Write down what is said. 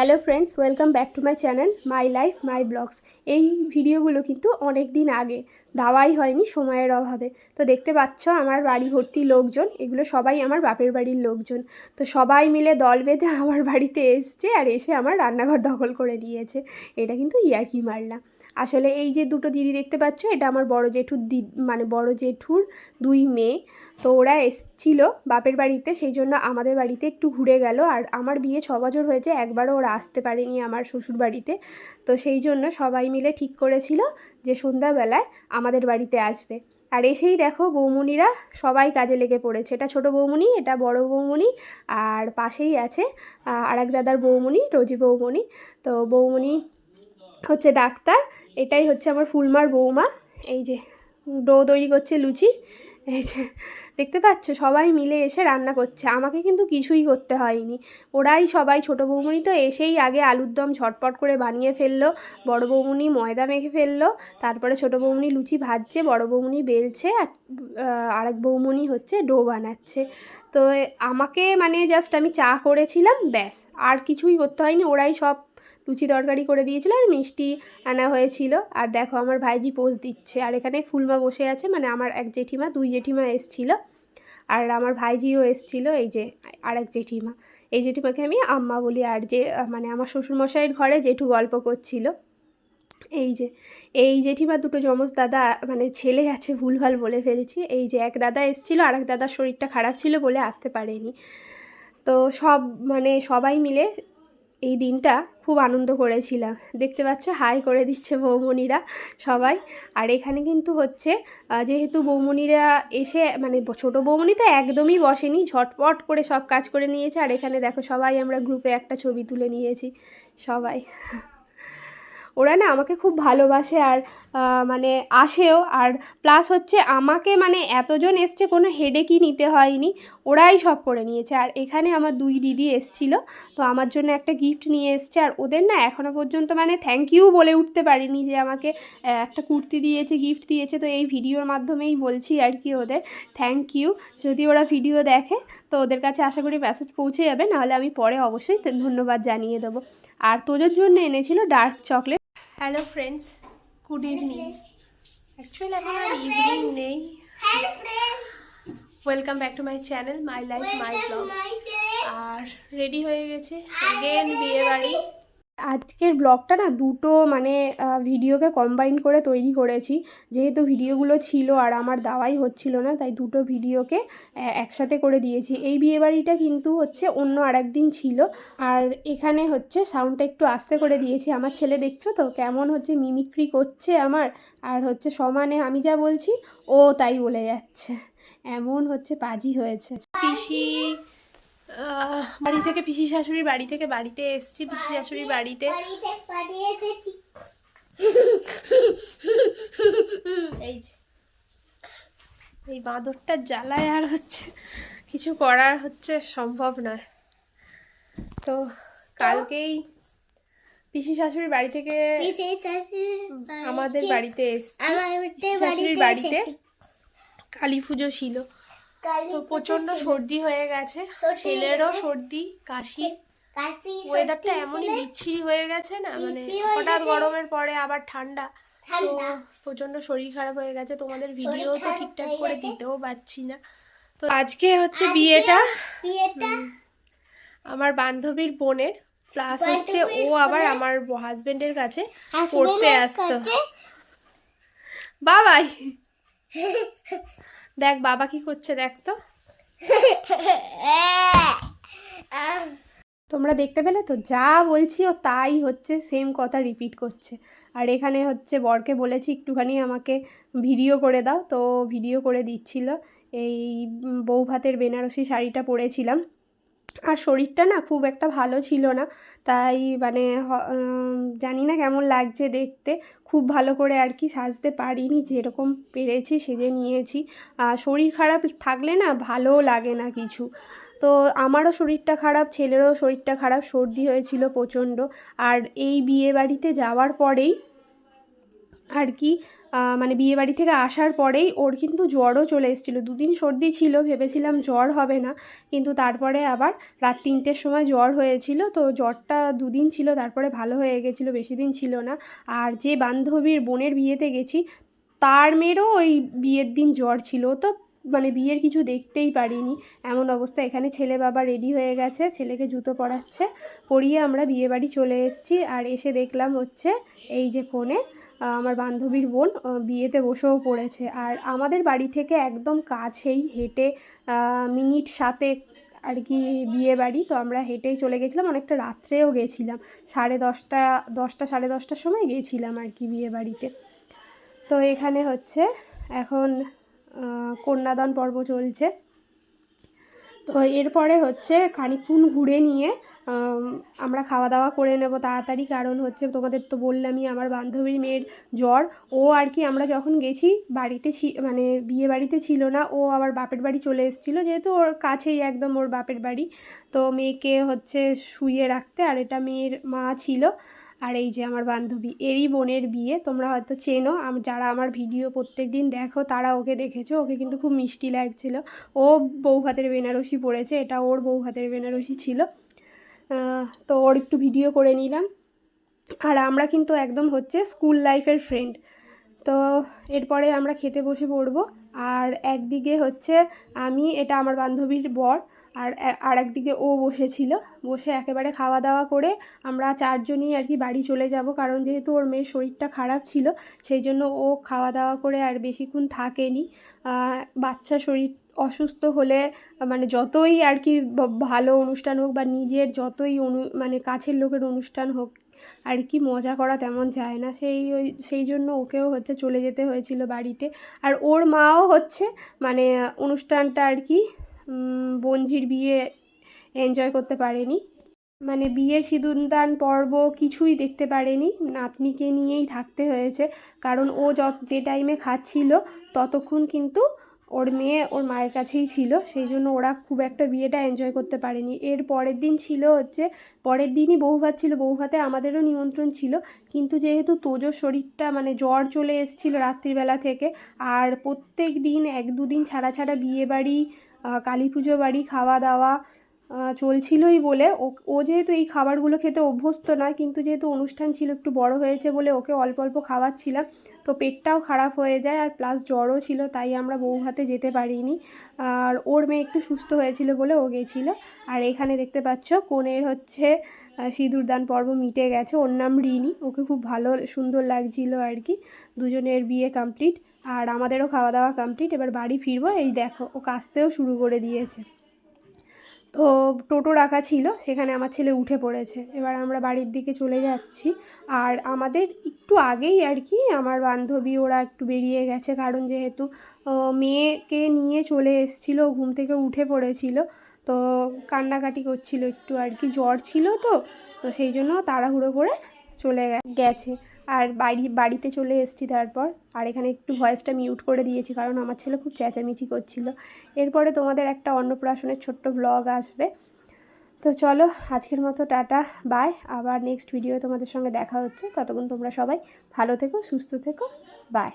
Hello friends, welcome back to my channel my life my blogs. এই ভিডিওগুলো কিন্তু অনেক দিন আগে দেওয়াই হয়নি সময়ের অভাবে। তো দেখতে পাচ্ছ আমার বাড়ি ভর্তি লোকজন, এগুলো সবাই আমার বাপের বাড়ির লোকজন। তো সবাই মিলে দল বেঁধে আমার বাড়িতে এসছে আর এসে আমার রান্নাঘর দখল করে নিয়েছে। এটা কিন্তু ইয়ার্কি মারলা। আসলে এই যে দুটো দিদি দেখতে পাচ্ছ, এটা আমার বড় জেঠুর বড় জেঠুর দুই মেয়ে। তো ওরা এসছিল বাপের বাড়িতে, সেই জন্য আমাদের বাড়িতে একটু ঘুরে গেল। আর আমার বিয়ে 6 বছর হয়েছে, একবারও ওরা আসতে পারেনি আমার শ্বশুর বাড়িতে। তো সেই জন্য সবাই মিলে ঠিক করেছিল যে সন্ধ্যাবেলায় আমাদের বাড়িতে আসবে। আর এসেই দেখো বৌমণিরা সবাই কাজে লেগে পড়েছে। এটা ছোটো বৌমণি, এটা বড় বৌমণি, আর পাশেই আছে আরেক দাদার বৌমণি, রোজি বৌমণি। তো বৌমণি হচ্ছে ডাক্তার, এটাই হচ্ছে আমার ফুলমার বৌমা। এই যে ডো তৈরি করছে লুচি। এই যে দেখতে পাচ্ছ সবাই মিলে এসে রান্না করছে, আমাকে কিন্তু কিছুই করতে হয়নি। ওরাই সবাই, ছোটো বৌমণি তো এসেই আগে আলুর দম ঝটপট করে বানিয়ে ফেললো, বড় বৌমণি ময়দা মেখে ফেললো, তারপরে ছোটো বৌমণি লুচি ভাজছে, বড় বৌমণি বেলছে, আর আরেক বৌমণি হচ্ছে ডো বানাচ্ছে। তো আমাকে জাস্ট আমি চা করেছিলাম, ব্যাস, আর কিছুই করতে হয়নি। ওরাই সব লুচি তরকারি করে দিয়েছিল, আর মিষ্টি আনা হয়েছিল। আর দেখো আমার ভাইজি পোজ দিচ্ছে, আর এখানে ফুলমা বসে আছে, আমার এক জেঠিমা, দুই জেঠিমা এসছিল, আর আমার ভাইজিও এসছিল। এই যে আর এক জেঠিমা, এই জেঠিমাকে আমি আম্মা বলি। আর যে আমার শ্বশুরমশাইয়ের ঘরে জেঠু গল্প করছিল। এই যে এই জেঠিমা দুটো যমজ দাদা, ছেলে আছে, ভুলভাল বলে ফেলছি। এই যে এক দাদা এসছিল, আর এক দাদার শরীরটা খারাপ ছিল বলে আসতে পারেনি। তো সবাই মিলে এই দিনটা খুব আনন্দ করেছিলাম। দেখতে পাচ্ছ হাই করে দিচ্ছে বৌমণিরা সবাই। আর এখানে কিন্তু হচ্ছে যেহেতু বৌমণিরা এসে ছোটো বৌমণি তো একদমই বসেনি, ঝটপট করে সব কাজ করে নিয়েছে। আর এখানে দেখো সবাই আমরা গ্রুপে একটা ছবি তুলে নিয়েছি সবাই। ওরা না আমাকে খুব ভালোবাসে, আর আসেও। আর প্লাস হচ্ছে আমাকে এতজন এসছে, কোনো হেডেকই নিতে হয়নি, ওরাই সব করে নিয়েছে। আর এখানে আমার দুই দিদি এসছিল, তো আমার জন্য একটা গিফট নিয়ে এসছে। আর ওদের না এখনও পর্যন্ত থ্যাংক ইউ বলে উঠতে পারিনি যে আমাকে একটা কুর্তি দিয়েছে, গিফট দিয়েছে। তো এই ভিডিওর মাধ্যমেই বলছি আর কি ওদের থ্যাংক ইউ। যদি ওরা ভিডিও দেখে তো ওদের কাছে আশা করি মেসেজ পৌঁছে যাবে, নাহলে আমি পরে অবশ্যই ধন্যবাদ জানিয়ে দেবো। আর তোজোর জন্য এনেছিল dark chocolate. Hello friends, good evening. Actually এখন আর ইভিনিং নেই। Welcome back to my channel my life my blog. আর রেডি হয়ে গেছে অ্যাগেন বিয়ে বাড়ি। আজকের ব্লগটা না দুটো ভিডিওকে কম্বাইন করে তৈরি করেছি, যেহেতু ভিডিওগুলো ছিল আর আমার দাওয়াই হচ্ছিল না, তাই দুটো ভিডিওকে একসাথে করে দিয়েছি। এই বিয়েবাড়িটা কিন্তু হচ্ছে অন্য আরেক দিন ছিল। আর এখানে হচ্ছে সাউন্ডটা একটু আস্তে করে দিয়েছি। আমার ছেলে দেখছো তো কেমন হচ্ছে মিমিক্রি করছে আমার, আর হচ্ছে সমানে আমি যা বলছি ও তাই বলে যাচ্ছে, এমন হচ্ছে পাজি হয়েছে। পিসি বাড়ি থেকে, পিসি শাশুড়ির বাড়ি থেকে বাড়িতে এসছি, পিসি শাশুড়ির বাড়িতে। এই বাঁদরটার জ্বালায় আর হচ্ছে কিছু করার হচ্ছে সম্ভব নয়। তো কালকেই পিসি শাশুড়ির বাড়ি থেকে আমাদের বাড়িতে এসছি। শাশুড়ির বাড়িতে কালী পুজো ছিল, তো প্রচন্ড সর্দি হয়ে গেছে, ছেলেরও সর্দি কাশি। ওয়েদারটা এমনই বিচ্ছিরি হয়ে গেছে না, হঠাৎ গরমের পরে আবার ঠান্ডা, তো প্রচন্ড শরীর খারাপ হয়ে গেছে। তোমাদের ভিডিও তো ঠিকঠাক করে দিতেও পারছি না। তো আজকে হচ্ছে বিয়েটা আমার বান্ধবীর বোনের, প্লাস হচ্ছে ও আবার আমার হাজবেন্ডের কাছে পড়তে আসতো। বাবাই দেখ বাবা কি করছে, দেখ তো। তোমরা দেখতে পেলে তো, যা বলছি ও তাই হচ্ছে, সেম কথা রিপিট করছে। আর এখানে হচ্ছে বরকে বলেছি একটুখানি আমাকে ভিডিও করে দাও, তো ভিডিও করে দিচ্ছিল। এই বউ ভাতের বেনারসি শাড়িটা পরেছিলাম, আর শরীরটা না খুব একটা ভালো ছিল না, তাই জানি না কেমন লাগছে দেখতে, খুব ভালো করে আর কি সাজতে পারিনি, যেরকম পেরেছি সেজে নিয়েছি। শরীর খারাপ থাকলে না ভালোও লাগে না কিছু। তো আমারও শরীরটা খারাপ, ছেলেরও শরীরটা খারাপ, সর্দি হয়েছিল প্রচণ্ড। আর এই বিয়ে বাড়িতে যাওয়ার পরেই আর কি মানে বিয়েবাড়ি থেকে আসার পরেই ওর কিন্তু জ্বরও চলে এসেছিলো। 2 দিন সর্দি ছিল, ভেবেছিলাম জ্বর হবে না, কিন্তু তারপরে আবার রাত 3টের সময় জ্বর হয়েছিল। তো জ্বরটা 2 দিন ছিল, তারপরে ভালো হয়ে গেছিলো, বেশি দিন ছিল না। আর যে বান্ধবীর বোনের বিয়েতে গেছি তার মেয়েরও ওই বিয়ের দিন জ্বর ছিল। তো মানে বিয়ের কিছু দেখতেই পারিনি, এমন অবস্থা। এখানে ছেলে বাবা রেডি হয়ে গেছে, ছেলেকে জুতো পরাচ্ছে, পরিয়ে আমরা বিয়েবাড়ি চলে এসেছি। আর এসে দেখলাম হচ্ছে এই যে কোণে আমার বান্ধবীর বোন বিয়েতে বসেও পড়েছে। আর আমাদের বাড়ি থেকে একদম কাছেই, হেঁটে মিনিট 7 আর কি বিয়েবাড়ি। তো আমরা হেঁটেই চলে গেছিলাম, অনেকটা রাত্রেও গেছিলাম, 10:30 সাড়ে 10টার সময় গেছিলাম আর কি বিয়েবাড়িতে। তো এখানে হচ্ছে এখন কন্যাদান পর্ব চলছে। তো এরপরে হচ্ছে খানিকক্ষণ ঘুরে নিয়ে আমরা খাওয়া দাওয়া করে নেব তাড়াতাড়ি, কারণ হচ্ছে তোমাদের তো বললামই আমার বান্ধবীর মেয়ের জ্বর। ও আর কি আমরা যখন গেছি বাড়িতে মানে বিয়ে বাড়িতে ছিল না, ও আবার বাপের বাড়ি চলে এসেছিলো, যেহেতু ওর কাছেই একদম ওর বাপের বাড়ি। তো মেয়েকে হচ্ছে শুইয়ে রাখতে, আর এটা মেয়ের মা ছিল। আর এই যে আমার বান্ধবী, এরই বোনের বিয়ে, তোমরা হয়তো চেনো, যারা আমার ভিডিও প্রত্যেক দিন দেখো তারা ওকে দেখেছো। ওকে কিন্তু খুব মিষ্টি লাগছিল। ও বউ ভাতের বেনারসি পরেছে, এটা ওর বউ ভাতের বেনারসি ছিল। তো ওর একটু ভিডিও করে নিলাম। আর আমরা কিন্তু একদম হচ্ছে স্কুল লাইফের ফ্রেন্ড। তো এরপরে আমরা খেতে বসে পড়বো। আর একদিকে হচ্ছে আমি, এটা আমার বান্ধবীর বর, আর একদিকে ও বসেছিল। বসে একেবারে খাওয়া দাওয়া করে আমরা 4 জনই আর কি বাড়ি চলে যাব, কারণ যেহেতু ওর মেয়ের শরীরটা খারাপ ছিল, সেই জন্য ও খাওয়া দাওয়া করে আর বেশিক্ষণ থাকেনি। বাচ্চা শরীর অসুস্থ হলে মানে যতই আর কি ভালো অনুষ্ঠান হোক বা নিজের যতই মানে কাছের লোকের অনুষ্ঠান হোক আর কি, মজা করা তেমন যায় না। সেই জন্য ওকেও হচ্ছে চলে যেতে হয়েছিল বাড়িতে। আর ওর মাও হচ্ছে মানে অনুষ্ঠানটা আর কি বোনঝির বিয়ে এনজয় করতে পারেনি, মানে বিয়ের সিঁদুরদান পর্ব কিছুই দেখতে পারেনি, নাতনিকে নিয়েই থাকতে হয়েছে। কারণ ও যে টাইমে খাচ্ছিল ততক্ষণ কিন্তু ওর মেয়ে ওর মায়ের কাছেই ছিল, সেই জন্য ওরা খুব একটা বিয়েটা এনজয় করতে পারেনি। এর পরের দিন ছিল হচ্ছে, পরের দিনই বৌভাত ছিল, বৌভাতে আমাদেরও নিমন্ত্রণ ছিল, কিন্তু যেহেতু তোজোর শরীরটা মানে জ্বর চলে এসেছিলো রাত্রিবেলা থেকে, আর প্রত্যেক দিন 1-2 দিন ছাড়া ছাড়া বিয়ে বাড়ি, কালী পুজো বাড়ি খাওয়া দাওয়া চলছিলই বলে ও যেহেতু এই খাবারগুলো খেতে অভ্যস্ত নয়, কিন্তু যেহেতু অনুষ্ঠান ছিল একটু বড় হয়েছে বলে ওকে অল্প অল্প খাওয়াচ্ছিলাম, তো পেটটাও খারাপ হয়ে যায়, আর প্লাস জ্বরও ছিল, তাই আমরা বৌভাতে যেতে পারিনি। আর ওর মেয়ে একটু সুস্থ হয়েছিল বলে ও গেছিলো। আর এখানে দেখতে পাচ্ছ কনের হচ্ছে সিঁদুরদান পর্ব মিটে গেছে, ওর নাম রিনি, ওকে খুব ভালো সুন্দর লাগছিল আর কি। দুজনের বিয়ে কমপ্লিট, আর আমাদেরও খাওয়া দাওয়া কমপ্লিট। এবার বাড়ি ফিরবো। এই দেখো ও কাচতেও শুরু করে দিয়েছে। তো টোটো রাখা ছিল, সেখানে আমার ছেলে উঠে পড়েছে। এবার আমরা বাড়ির দিকে চলে যাচ্ছি। আর আমাদের একটু আগেই আর কি আমার বান্ধবী ওরা একটু বেরিয়ে গেছে, কারণ যেহেতু মেয়েকে নিয়ে চলে এসেছিলো, ঘুম থেকে উঠে পড়েছিল, তো কান্নাকাটি করছিল একটু আর কি, জ্বর ছিল তো তো সেই জন্য তাড়াহুড়ো করে চলে গেছে। আর বাড়িতে চলে এসেছি তারপর। আর এখানে একটু ভয়েসটা মিউট করে দিয়েছি, কারণ আমার ছেলে খুব চেঁচামেচি করছিল। এরপরে তোমাদের একটা অন্নপ্রাশনের ছোট্ট ব্লগ আসবে। তো চলো আজকের মতো টাটা, বাই। আবার নেক্সট ভিডিও তোমাদের সঙ্গে দেখা হচ্ছে। ততক্ষণ তোমরা সবাই ভালো থেকো, সুস্থ থেকো, বাই।